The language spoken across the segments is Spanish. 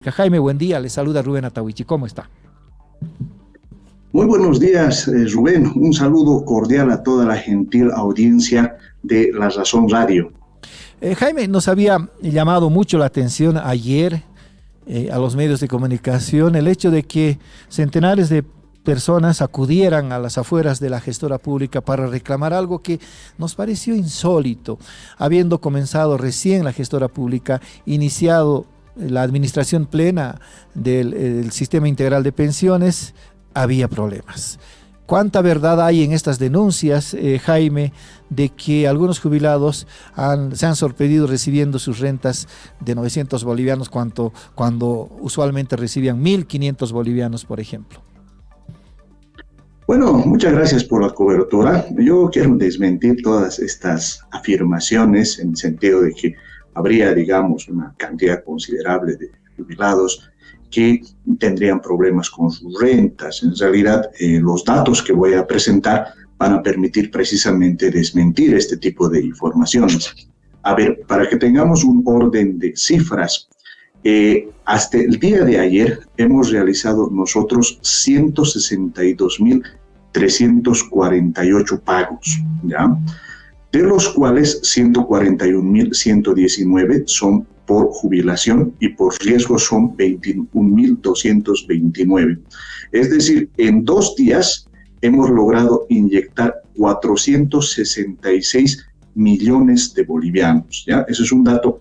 Jaime, buen día. Le saluda Rubén Atahuichi. ¿Cómo está? Muy buenos días, Rubén. Un saludo cordial a toda la gentil audiencia de La Razón Radio. Jaime, nos había llamado mucho la atención ayer a los medios de comunicación el hecho de que centenares de personas acudieran a las afueras de la gestora pública para reclamar algo que nos pareció insólito, habiendo comenzado recién la gestora pública, iniciado la administración plena del sistema integral de pensiones, había problemas. ¿Cuánta verdad hay en estas denuncias, Jaime, de que algunos jubilados se han sorprendido recibiendo sus rentas de 900 bolivianos cuando usualmente recibían 1.500 bolivianos, por ejemplo? Bueno, muchas gracias por la cobertura. Yo quiero desmentir todas estas afirmaciones en el sentido de que habría, digamos, una cantidad considerable de jubilados que tendrían problemas con sus rentas. En realidad, los datos que voy a presentar van a permitir precisamente desmentir este tipo de informaciones. A ver, para que tengamos un orden de cifras, hasta el día de ayer hemos realizado nosotros 162.348 pagos, ¿ya? De los cuales 141.119 son por jubilación y por riesgo son 21.229. Es decir, en 2 días hemos logrado inyectar 466 millones de bolivianos, ¿ya? Ese es un dato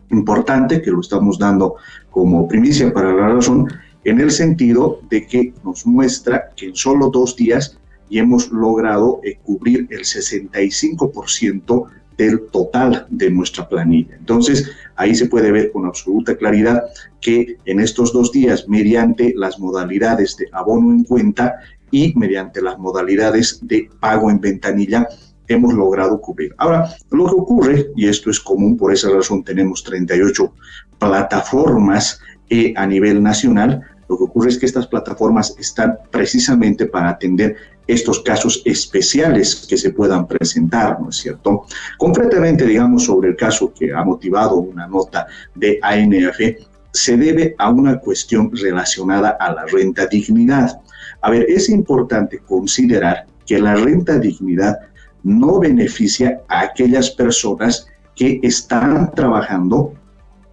importante que lo estamos dando como primicia para La Razón, en el sentido de que nos muestra que en solo 2 días y hemos logrado cubrir el 65% del total de nuestra planilla. Entonces, ahí se puede ver con absoluta claridad que en estos 2 días, mediante las modalidades de abono en cuenta y mediante las modalidades de pago en ventanilla, hemos logrado cubrir. Ahora, lo que ocurre, y esto es común, por esa razón tenemos 38 plataformas a nivel nacional. Lo que ocurre es que estas plataformas están precisamente para atender estos casos especiales que se puedan presentar, ¿no es cierto? Concretamente, digamos, sobre el caso que ha motivado una nota de ANF, se debe a una cuestión relacionada a la renta dignidad. A ver, es importante considerar que la renta dignidad no beneficia a aquellas personas que están trabajando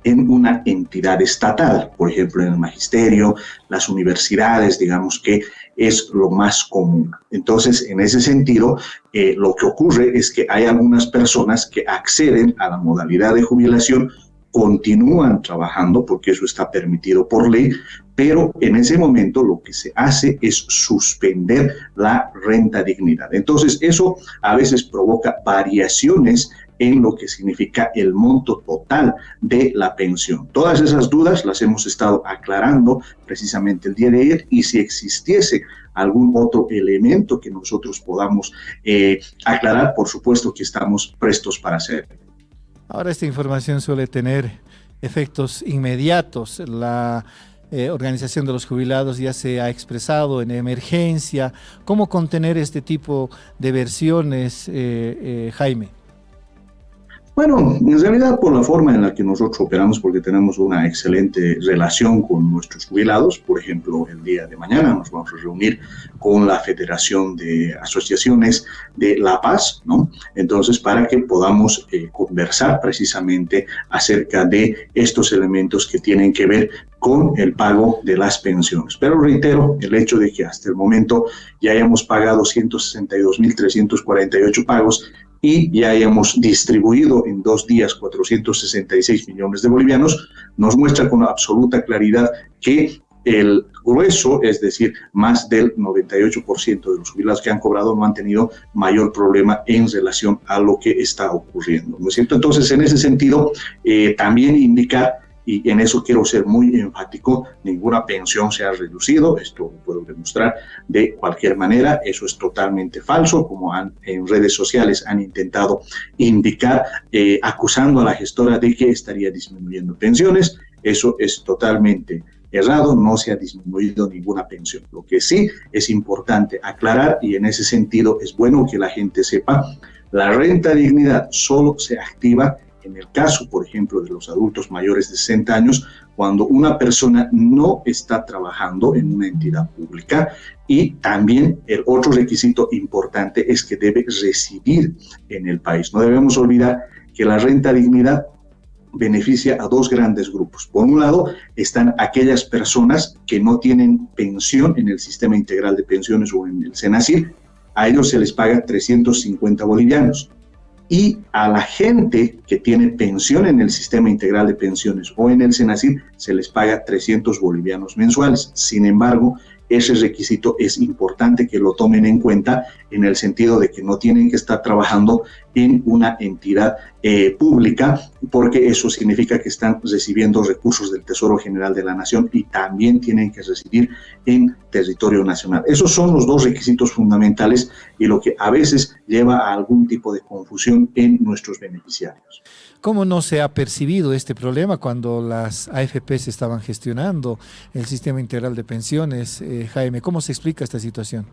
en una entidad estatal, por ejemplo, en el magisterio, las universidades, digamos que es lo más común. Entonces, en ese sentido, lo que ocurre es que hay algunas personas que acceden a la modalidad de jubilación, continúan trabajando porque eso está permitido por ley, pero en ese momento lo que se hace es suspender la renta dignidad. Entonces, eso a veces provoca variaciones en lo que significa el monto total de la pensión. Todas esas dudas las hemos estado aclarando precisamente el día de ayer, y si existiese algún otro elemento que nosotros podamos aclarar, por supuesto que estamos prestos para hacerlo. Ahora, esta información suele tener efectos inmediatos. La Organización de los Jubilados ya se ha expresado en emergencia. ¿Cómo contener este tipo de versiones, Jaime? Bueno, en realidad por la forma en la que nosotros operamos, porque tenemos una excelente relación con nuestros jubilados. Por ejemplo, el día de mañana nos vamos a reunir con la Federación de Asociaciones de La Paz, ¿no? Entonces, para que podamos conversar precisamente acerca de estos elementos que tienen que ver con el pago de las pensiones. Pero reitero, el hecho de que hasta el momento ya hayamos pagado 162.348 pagos y ya hayamos distribuido en 2 días 466 millones de bolivianos, nos muestra con absoluta claridad que el grueso, es decir, más del 98% de los jubilados que han cobrado no han tenido mayor problema en relación a lo que está ocurriendo, ¿no es cierto? Entonces, en ese sentido, también indicar, y en eso quiero ser muy enfático, ninguna pensión se ha reducido, esto lo puedo demostrar de cualquier manera, eso es totalmente falso, como en redes sociales han intentado indicar, acusando a la gestora de que estaría disminuyendo pensiones. Eso es totalmente errado, no se ha disminuido ninguna pensión. Lo que sí es importante aclarar, y en ese sentido es bueno que la gente sepa, la renta dignidad solo se activa en el caso, por ejemplo, de los adultos mayores de 60 años, cuando una persona no está trabajando en una entidad pública. Y también el otro requisito importante es que debe residir en el país. No debemos olvidar que la renta dignidad beneficia a dos grandes grupos. Por un lado, están aquellas personas que no tienen pensión en el Sistema Integral de Pensiones o en el SENACIR. A ellos se les paga 350 bolivianos. Y a la gente que tiene pensión en el Sistema Integral de Pensiones o en el SENACIR se les paga 300 bolivianos mensuales. Sin embargo, ese requisito es importante que lo tomen en cuenta en el sentido de que no tienen que estar trabajando en una entidad pública, porque eso significa que están recibiendo recursos del Tesoro General de la Nación y también tienen que residir en territorio nacional. Esos son los dos requisitos fundamentales y lo que a veces lleva a algún tipo de confusión en nuestros beneficiarios. ¿Cómo no se ha percibido este problema cuando las AFPs estaban gestionando el Sistema Integral de Pensiones? Jaime, ¿cómo se explica esta situación?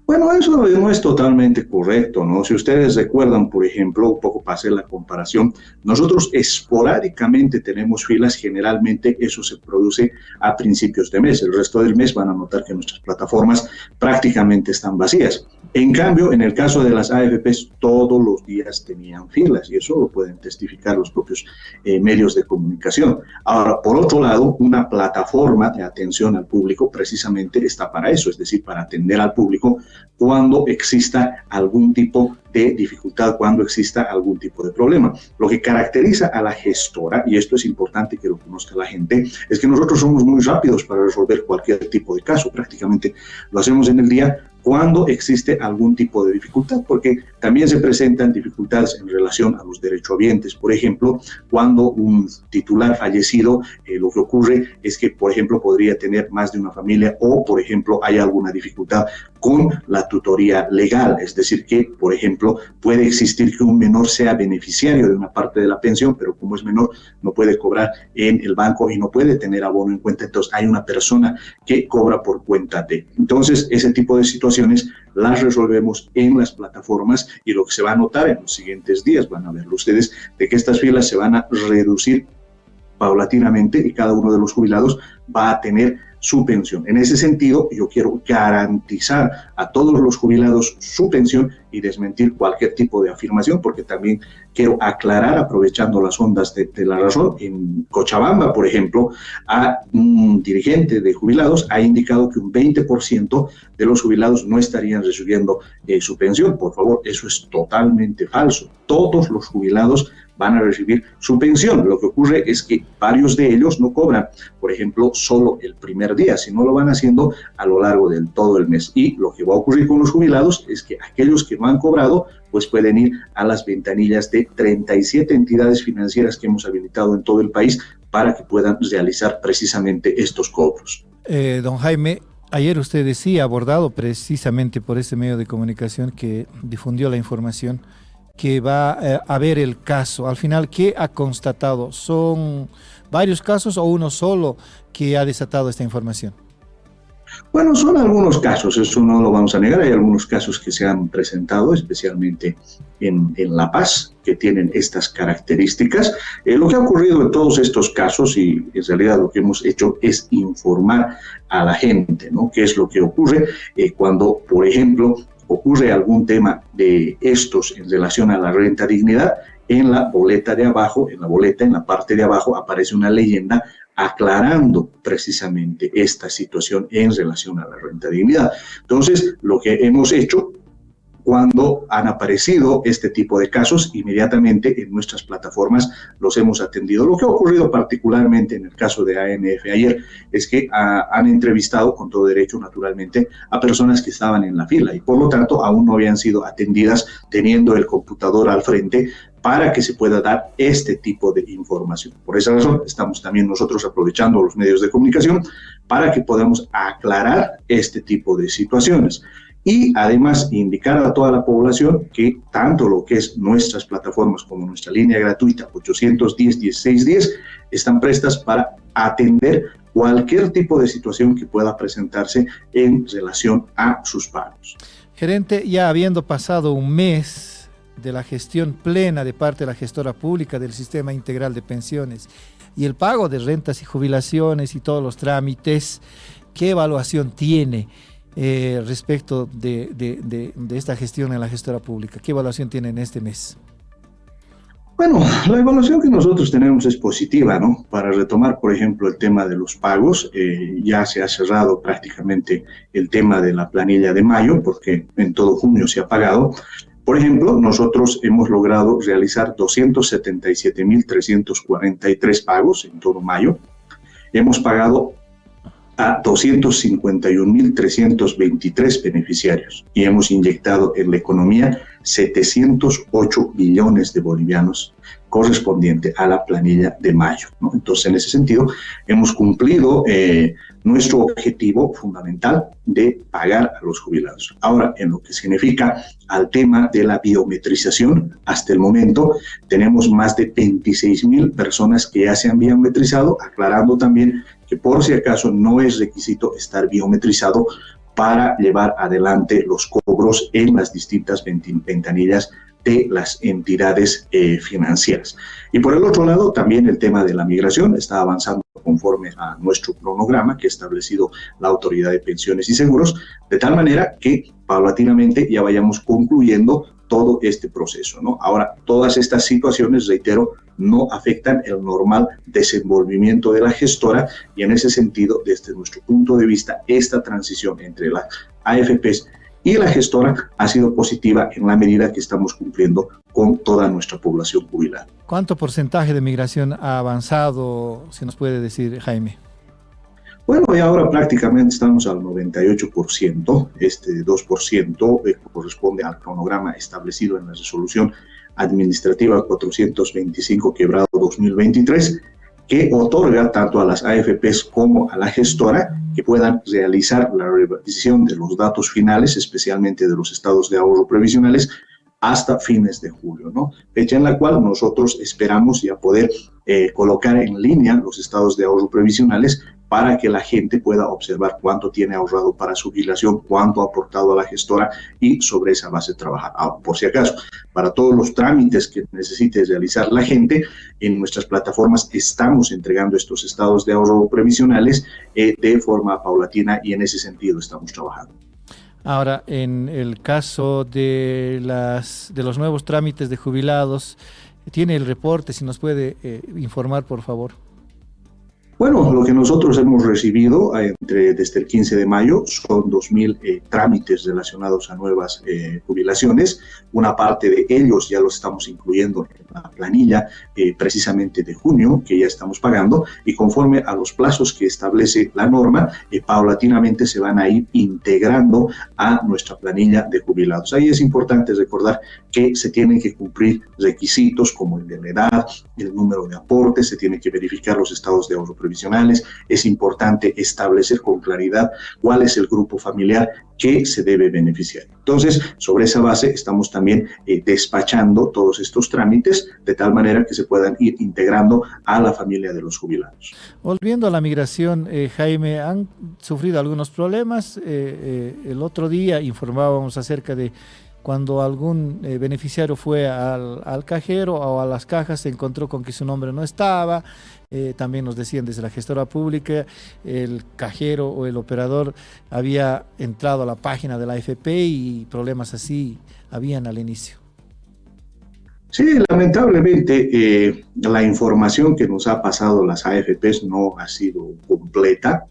Bueno, eso no es totalmente correcto, ¿no? Si ustedes recuerdan, por ejemplo, un poco para hacer la comparación, nosotros esporádicamente tenemos filas, generalmente eso se produce a principios de mes, el resto del mes van a notar que nuestras plataformas prácticamente están vacías. En cambio, en el caso de las AFPs, todos los días tenían filas y eso lo pueden testificar los propios medios de comunicación. Ahora, por otro lado, una plataforma de atención al público precisamente está para eso, es decir, para atender al público cuando exista algún tipo de dificultad, cuando exista algún tipo de problema. Lo que caracteriza a la gestora, y esto es importante que lo conozca la gente, es que nosotros somos muy rápidos para resolver cualquier tipo de caso. Prácticamente lo hacemos en el día cuando existe algún tipo de dificultad, porque también se presentan dificultades en relación a los derechohabientes. Por ejemplo, cuando un titular fallecido, lo que ocurre es que, por ejemplo, podría tener más de una familia o, por ejemplo, hay alguna dificultad con la tutoría legal, es decir, que, por ejemplo, puede existir que un menor sea beneficiario de una parte de la pensión, pero como es menor, no puede cobrar en el banco y no puede tener abono en cuenta, entonces hay una persona que cobra por cuenta de. Entonces, ese tipo de situaciones las resolvemos en las plataformas y lo que se va a notar en los siguientes días, van a verlo ustedes, de que estas filas se van a reducir paulatinamente y cada uno de los jubilados va a tener su pensión. En ese sentido, yo quiero garantizar a todos los jubilados su pensión y desmentir cualquier tipo de afirmación, porque también quiero aclarar, aprovechando las ondas de la razón, en Cochabamba, por ejemplo, a un dirigente de jubilados ha indicado que un 20% de los jubilados no estarían recibiendo su pensión. Por favor, eso es totalmente falso. Todos los jubilados van a recibir su pensión. Lo que ocurre es que varios de ellos no cobran, por ejemplo, solo el primer día, sino lo van haciendo a lo largo del todo el mes. Y lo que va a ocurrir con los jubilados es que aquellos que no han cobrado, pues pueden ir a las ventanillas de 37 entidades financieras que hemos habilitado en todo el país para que puedan realizar precisamente estos cobros. Don Jaime, ayer usted decía, abordado precisamente por este medio de comunicación que difundió la información, que va a ver el caso. Al final, ¿qué ha constatado? ¿Son varios casos o uno solo que ha desatado esta información? Bueno, son algunos casos, eso no lo vamos a negar. Hay algunos casos que se han presentado, especialmente en La Paz, que tienen estas características. Lo que ha ocurrido en todos estos casos, y en realidad lo que hemos hecho es informar a la gente, ¿no? ¿Qué es lo que ocurre cuando, por ejemplo, ocurre algún tema de estos en relación a la renta dignidad? En la boleta de abajo, en la parte de abajo, aparece una leyenda aclarando precisamente esta situación en relación a la renta dignidad. Entonces, lo que hemos hecho cuando han aparecido este tipo de casos, inmediatamente en nuestras plataformas los hemos atendido. Lo que ha ocurrido particularmente en el caso de ANF ayer es que han entrevistado, con todo derecho naturalmente, a personas que estaban en la fila y por lo tanto aún no habían sido atendidas teniendo el computador al frente para que se pueda dar este tipo de información. Por esa razón estamos también nosotros aprovechando los medios de comunicación para que podamos aclarar este tipo de situaciones. Y además indicar a toda la población que tanto lo que es nuestras plataformas como nuestra línea gratuita 810-1610 están prestas para atender cualquier tipo de situación que pueda presentarse en relación a sus pagos. Gerente, ya habiendo pasado un mes de la gestión plena de parte de la gestora pública del sistema integral de pensiones y el pago de rentas y jubilaciones y todos los trámites, ¿qué evaluación tiene respecto de esta gestión en la gestora pública? ¿Qué evaluación tiene en este mes? Bueno, la evaluación que nosotros tenemos es positiva, ¿no? Para retomar, por ejemplo, el tema de los pagos, ya se ha cerrado prácticamente el tema de la planilla de mayo, porque en todo junio se ha pagado. Por ejemplo, nosotros hemos logrado realizar 277.343 pagos en todo mayo. Hemos pagado a 251.323 beneficiarios y hemos inyectado en la economía 708 billones de bolivianos correspondiente a la planilla de mayo, ¿no? Entonces, en ese sentido, hemos cumplido nuestro objetivo fundamental de pagar a los jubilados. Ahora, en lo que significa al tema de la biometrización, hasta el momento tenemos más de 26.000 personas que ya se han biometrizado, aclarando también que por si acaso no es requisito estar biometrizado para llevar adelante los cobros en las distintas ventanillas de las entidades financieras. Y por el otro lado, también el tema de la migración está avanzando conforme a nuestro cronograma que ha establecido la Autoridad de Pensiones y Seguros, de tal manera que paulatinamente ya vayamos concluyendo todo este proceso, ¿no? Ahora, todas estas situaciones, reitero, no afectan el normal desenvolvimiento de la gestora y en ese sentido, desde nuestro punto de vista, esta transición entre las AFPs y la gestora ha sido positiva en la medida que estamos cumpliendo con toda nuestra población jubilada. ¿Cuánto porcentaje de migración ha avanzado, si nos puede decir, Jaime? Bueno, y ahora prácticamente estamos al 98%, este 2% corresponde al cronograma establecido en la resolución administrativa 425/2023, que otorga tanto a las AFPs como a la gestora que puedan realizar la revisión de los datos finales, especialmente de los estados de ahorro previsionales, hasta fines de julio, ¿no? Fecha en la cual nosotros esperamos ya poder colocar en línea los estados de ahorro previsionales para que la gente pueda observar cuánto tiene ahorrado para su jubilación, cuánto ha aportado a la gestora y sobre esa base trabajar. Por si acaso, para todos los trámites que necesite realizar la gente, en nuestras plataformas estamos entregando estos estados de ahorro previsionales de forma paulatina y en ese sentido estamos trabajando. Ahora, en el caso de los nuevos trámites de jubilados, ¿tiene el reporte? Si nos puede informar, por favor. Bueno, lo que nosotros hemos recibido desde el 15 de mayo son 2.000 trámites relacionados a nuevas jubilaciones. Una parte de ellos ya los estamos incluyendo en la planilla precisamente de junio, que ya estamos pagando, y conforme a los plazos que establece la norma, paulatinamente se van a ir integrando a nuestra planilla de jubilados. Ahí es importante recordar que se tienen que cumplir requisitos como el de la edad, el número de aportes, se tienen que verificar los estados de ahorro previsionales, es importante establecer con claridad cuál es el grupo familiar que se debe beneficiar. Entonces, sobre esa base estamos también despachando todos estos trámites de tal manera que se puedan ir integrando a la familia de los jubilados. Volviendo a la migración, Jaime, han sufrido algunos problemas. El otro día informábamos acerca de cuando algún beneficiario fue al cajero o a las cajas, se encontró con que su nombre no estaba. También nos decían desde la gestora pública, el cajero o el operador había entrado a la página de la AFP y problemas así habían al inicio. Sí, lamentablemente la información que nos ha pasado las AFPs no ha sido completa.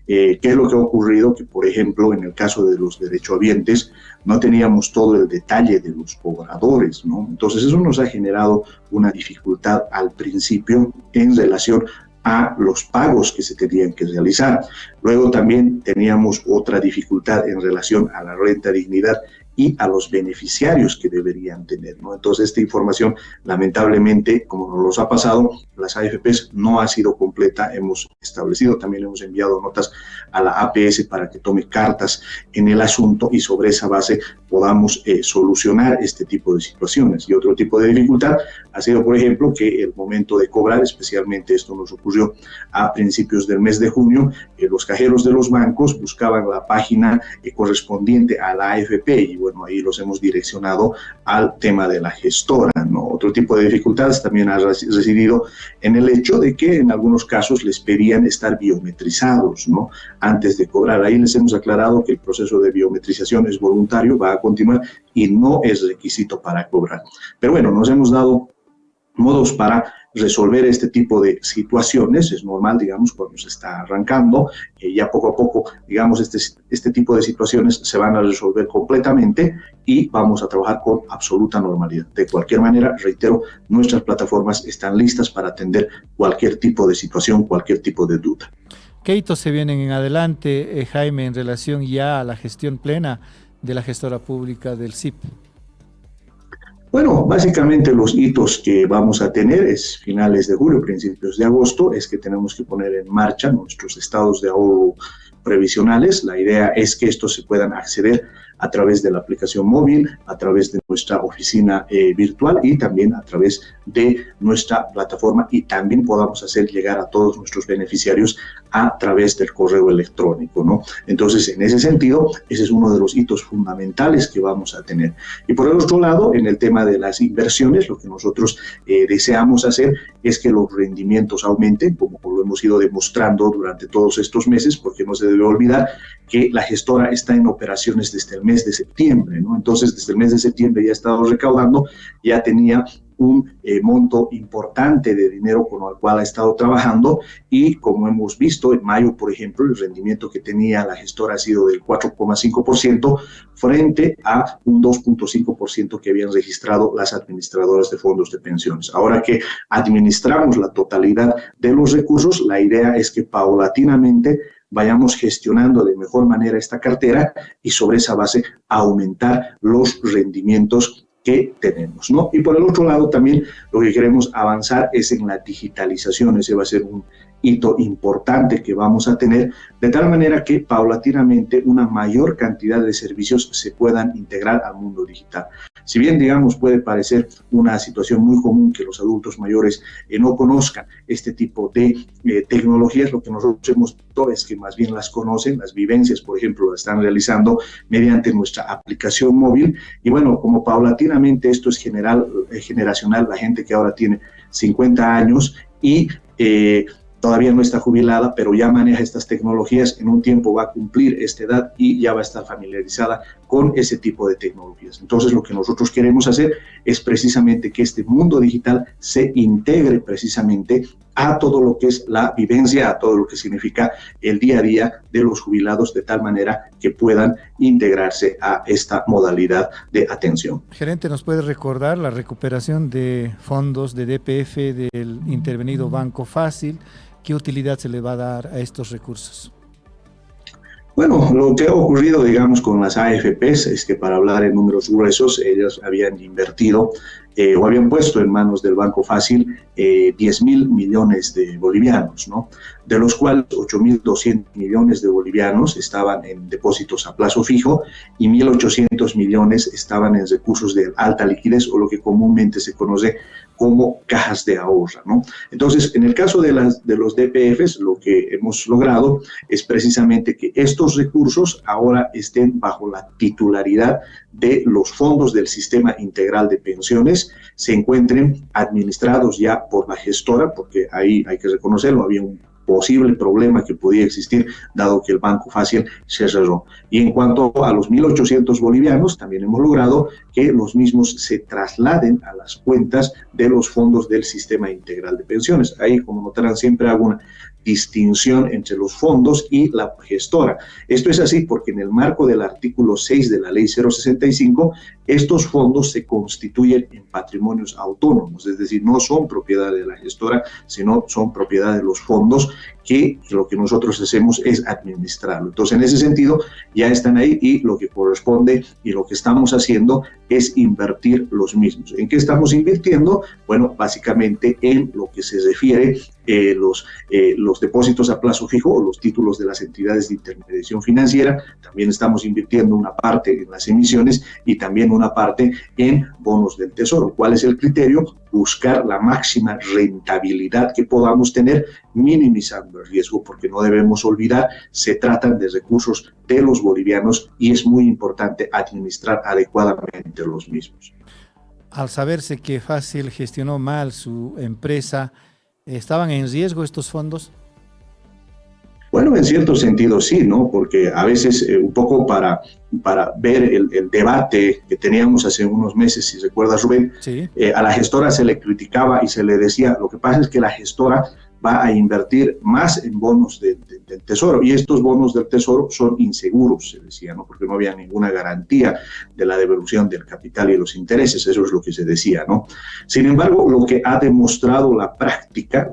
¿Qué es lo que ha ocurrido? Que, por ejemplo, en el caso de los derechohabientes, no teníamos todo el detalle de los cobradores, ¿no? Entonces, eso nos ha generado una dificultad al principio en relación a los pagos que se tenían que realizar. Luego también teníamos otra dificultad en relación a la renta dignidad y a los beneficiarios que deberían tener, ¿no? Entonces, esta información, lamentablemente, como nos ha pasado, las AFPs no ha sido completa. Hemos establecido, también hemos enviado notas a la APS para que tome cartas en el asunto y sobre esa base podamos solucionar este tipo de situaciones. Y otro tipo de dificultad ha sido, por ejemplo, que el momento de cobrar, especialmente esto nos ocurrió a principios del mes de junio, los cajeros de los bancos buscaban la página correspondiente a la AFP y bueno, ahí los hemos direccionado al tema de la gestora, ¿no? Otro tipo de dificultades también ha residido en el hecho de que en algunos casos les pedían estar biometrizados, ¿no? Antes de cobrar. Ahí les hemos aclarado que el proceso de biometrización es voluntario, va a continuar y no es requisito para cobrar. Pero bueno, nos hemos dado modos para resolver este tipo de situaciones. Es normal, digamos, cuando se está arrancando, ya poco a poco, digamos, este tipo de situaciones se van a resolver completamente y vamos a trabajar con absoluta normalidad. De cualquier manera, reitero, nuestras plataformas están listas para atender cualquier tipo de situación, cualquier tipo de duda. ¿Qué hitos se vienen en adelante, Jaime, en relación ya a la gestión plena de la gestora pública del SIP? Bueno, básicamente los hitos que vamos a tener es finales de julio, principios de agosto, es que tenemos que poner en marcha nuestros estados de ahorro previsionales. La idea es que estos se puedan acceder a través de la aplicación móvil, a través de nuestra oficina virtual y también a través de nuestra plataforma, y también podamos hacer llegar a todos nuestros beneficiarios a través del correo electrónico, ¿no? Entonces, en ese sentido, ese es uno de los hitos fundamentales que vamos a tener. Y por el otro lado, en el tema de las inversiones, lo que nosotros deseamos hacer es que los rendimientos aumenten, como lo hemos ido demostrando durante todos estos meses, porque no se debe olvidar que la gestora está en operaciones desde el mes de septiembre, ¿no? Entonces, desde el mes de septiembre ya ha estado recaudando, ya tenía un monto importante de dinero con el cual ha estado trabajando, y como hemos visto en mayo, por ejemplo, el rendimiento que tenía la gestora ha sido del 4,5% frente a un 2,5% que habían registrado las administradoras de fondos de pensiones. Ahora que administramos la totalidad de los recursos, la idea es que paulatinamente vayamos gestionando de mejor manera esta cartera y sobre esa base aumentar los rendimientos que tenemos, ¿no? Y por el otro lado también lo que queremos avanzar es en la digitalización. Ese va a ser un hito importante que vamos a tener, de tal manera que paulatinamente una mayor cantidad de servicios se puedan integrar al mundo digital. Si bien, digamos, puede parecer una situación muy común que los adultos mayores no conozcan este tipo de tecnologías, lo que nosotros hemos visto es que más bien las conocen, las vivencias, por ejemplo, las están realizando mediante nuestra aplicación móvil. Y bueno, como paulatinamente esto es generacional, la gente que ahora tiene 50 años y todavía no está jubilada, pero ya maneja estas tecnologías, en un tiempo va a cumplir esta edad y ya va a estar familiarizada con ese tipo de tecnologías. Entonces, lo que nosotros queremos hacer es precisamente que este mundo digital se integre precisamente a todo lo que es la vivencia, a todo lo que significa el día a día de los jubilados, de tal manera que puedan integrarse a esta modalidad de atención. Gerente, ¿nos puede recordar la recuperación de fondos de DPF del intervenido Banco Fácil? ¿Qué utilidad se le va a dar a estos recursos? Bueno, lo que ha ocurrido, digamos, con las AFPs es que, para hablar en números gruesos, ellas habían invertido o habían puesto en manos del Banco Fácil 10.000 millones de bolivianos, ¿no? De los cuales 8.200 millones de bolivianos estaban en depósitos a plazo fijo y 1.800 millones estaban en recursos de alta liquidez, o lo que comúnmente se conoce como cajas de ahorro, ¿no? Entonces, en el caso de los DPFs, lo que hemos logrado es precisamente que estos recursos ahora estén bajo la titularidad de los fondos del Sistema Integral de Pensiones, se encuentren administrados ya por la gestora, porque ahí hay que reconocerlo, había un posible problema que podía existir, dado que el Banco Fácil se cerró. Y en cuanto a los 1.800 bolivianos, también hemos logrado que los mismos se trasladen a las cuentas de los fondos del Sistema Integral de Pensiones. Ahí, como notarán, siempre hago una distinción entre los fondos y la gestora. Esto es así porque en el marco del artículo 6 de la Ley 065, estos fondos se constituyen en patrimonios autónomos, es decir, no son propiedad de la gestora, sino son propiedad de los fondos, que lo que nosotros hacemos es administrarlo. Entonces, en ese sentido, ya están ahí y lo que corresponde y lo que estamos haciendo es invertir los mismos. ¿En qué estamos invirtiendo? Bueno, básicamente en lo que se refiere los depósitos a plazo fijo o los títulos de las entidades de intermediación financiera. También estamos invirtiendo una parte en las emisiones y también una parte en bonos del Tesoro. ¿Cuál es el criterio? Buscar la máxima rentabilidad que podamos tener, minimizando el riesgo, porque no debemos olvidar, se tratan de recursos de los bolivianos y es muy importante administrar adecuadamente los mismos. Al saberse que Fácil gestionó mal su empresa, ¿estaban en riesgo estos fondos? Bueno, en cierto sentido sí, ¿no? Porque a veces un poco para ver el debate que teníamos hace unos meses, si recuerdas, Rubén, Sí. A la gestora se le criticaba y se le decía, lo que pasa es que la gestora va a invertir más en bonos del Tesoro, y estos bonos del Tesoro son inseguros, se decía, ¿no? Porque no había ninguna garantía de la devolución del capital y los intereses, eso es lo que se decía, ¿no? Sin embargo, lo que ha demostrado la práctica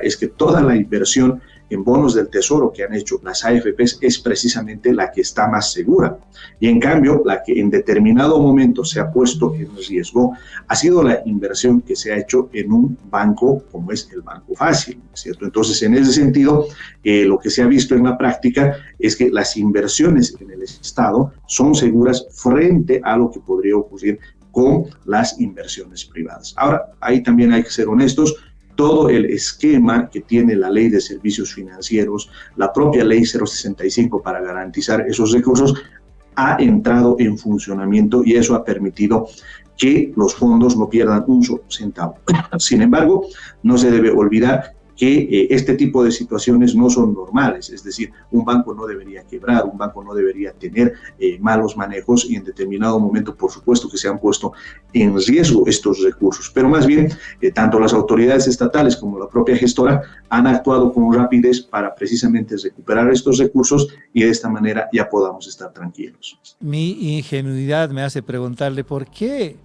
es que toda la inversión en bonos del Tesoro que han hecho las AFPs es precisamente la que está más segura. Y en cambio, la que en determinado momento se ha puesto en riesgo ha sido la inversión que se ha hecho en un banco como es el Banco Fácil, ¿cierto? Entonces, en ese sentido, lo que se ha visto en la práctica es que las inversiones en el Estado son seguras frente a lo que podría ocurrir con las inversiones privadas. Ahora, ahí también hay que ser honestos. Todo el esquema que tiene la Ley de Servicios Financieros, la propia Ley 065 para garantizar esos recursos, ha entrado en funcionamiento y eso ha permitido que los fondos no pierdan un solo centavo. Sin embargo, no se debe olvidar que este tipo de situaciones no son normales, es decir, un banco no debería quebrar, un banco no debería tener malos manejos, y en determinado momento, por supuesto, que se han puesto en riesgo estos recursos, pero más bien, tanto las autoridades estatales como la propia gestora han actuado con rapidez para precisamente recuperar estos recursos y de esta manera ya podamos estar tranquilos. Mi ingenuidad me hace preguntarle por qué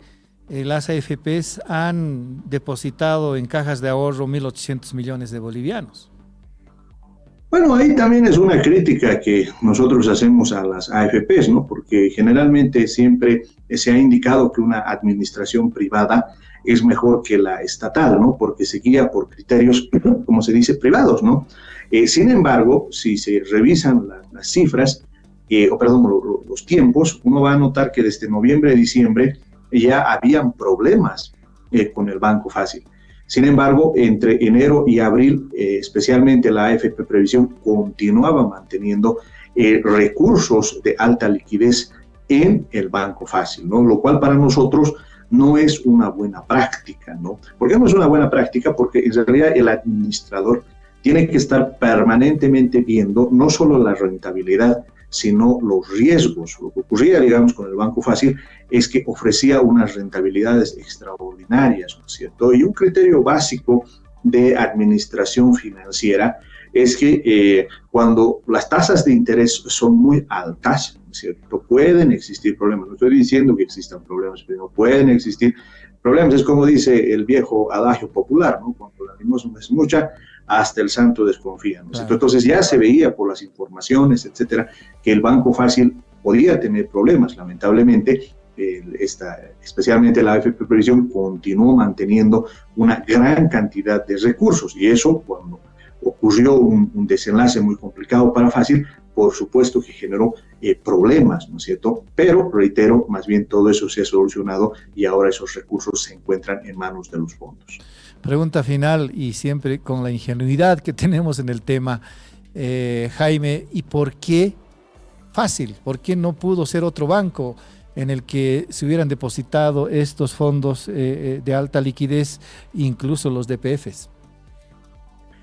las AFPs han depositado en cajas de ahorro 1.800 millones de bolivianos. Bueno, ahí también es una crítica que nosotros hacemos a las AFPs, ¿no? Porque generalmente siempre se ha indicado que una administración privada es mejor que la estatal, ¿no? Porque se guía por criterios, como se dice, privados, ¿no? Sin embargo, si se revisan las cifras, los tiempos, uno va a notar que desde noviembre a diciembre ya habían problemas con el Banco Fácil. Sin embargo, entre enero y abril, especialmente la AFP Previsión continuaba manteniendo recursos de alta liquidez en el Banco Fácil, ¿no? Lo cual para nosotros no es una buena práctica, ¿no? ¿Por qué no es una buena práctica? Porque en realidad el administrador tiene que estar permanentemente viendo no solo la rentabilidad, sino los riesgos. Lo que ocurría, digamos, con el Banco Fácil es que ofrecía unas rentabilidades extraordinarias, ¿no es cierto? Y un criterio básico de administración financiera es que cuando las tasas de interés son muy altas, ¿no es cierto?, pueden existir problemas. No estoy diciendo que existan problemas, pero pueden existir problemas. Es como dice el viejo adagio popular, ¿no? Cuando la limosna es mucha, hasta el santo desconfía, ¿no? Claro. Entonces ya se veía por las informaciones, etcétera, que el Banco Fácil podía tener problemas. Lamentablemente, especialmente la AFP Previsión continuó manteniendo una gran cantidad de recursos, y eso, cuando ocurrió un desenlace muy complicado para Fácil, por supuesto que generó problemas, ¿no es cierto? Pero, reitero, más bien todo eso se ha solucionado y ahora esos recursos se encuentran en manos de los fondos. Pregunta final, y siempre con la ingenuidad que tenemos en el tema, Jaime, ¿y por qué Fácil? ¿Por qué no pudo ser otro banco en el que se hubieran depositado estos fondos de alta liquidez, incluso los DPFs?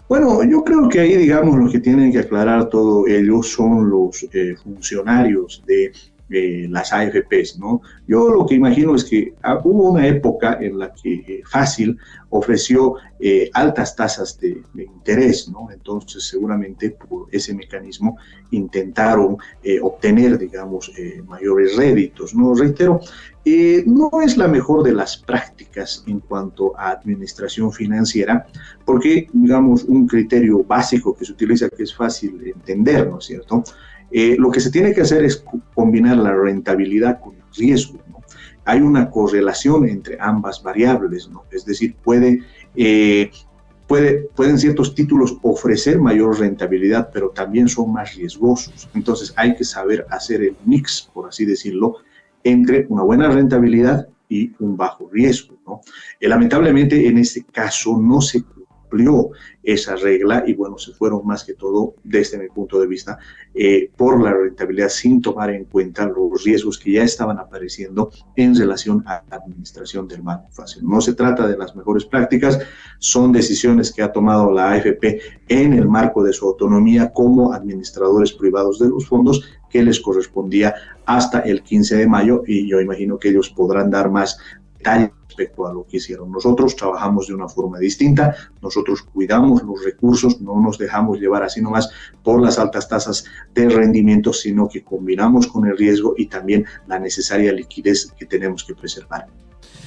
Bueno, yo creo que ahí, digamos, lo que tienen que aclarar todo ello son los funcionarios de las AFPs, ¿no? Yo lo que imagino es que hubo una época en la que Fácil ofreció altas tasas de interés, ¿no? Entonces, seguramente por ese mecanismo intentaron obtener, digamos, mayores réditos, ¿no? Reitero, no es la mejor de las prácticas en cuanto a administración financiera, porque, digamos, un criterio básico que se utiliza, que es fácil de entender, ¿no es cierto?, lo que se tiene que hacer es combinar la rentabilidad con el riesgo, ¿no? Hay una correlación entre ambas variables, ¿no? Es decir, puede pueden ciertos títulos ofrecer mayor rentabilidad, pero también son más riesgosos. Entonces hay que saber hacer el mix, por así decirlo, entre una buena rentabilidad y un bajo riesgo, ¿no? Lamentablemente en este caso no se cumplió esa regla y bueno, se fueron más que todo, desde mi punto de vista, por la rentabilidad sin tomar en cuenta los riesgos que ya estaban apareciendo en relación a la administración del banco fácil. No se trata de las mejores prácticas, son decisiones que ha tomado la AFP en el marco de su autonomía como administradores privados de los fondos que les correspondía hasta el 15 de mayo y yo imagino que ellos podrán dar más detalles respecto a lo que hicieron. Nosotros trabajamos de una forma distinta, nosotros cuidamos los recursos, no nos dejamos llevar así nomás por las altas tasas de rendimiento, sino que combinamos con el riesgo y también la necesaria liquidez que tenemos que preservar.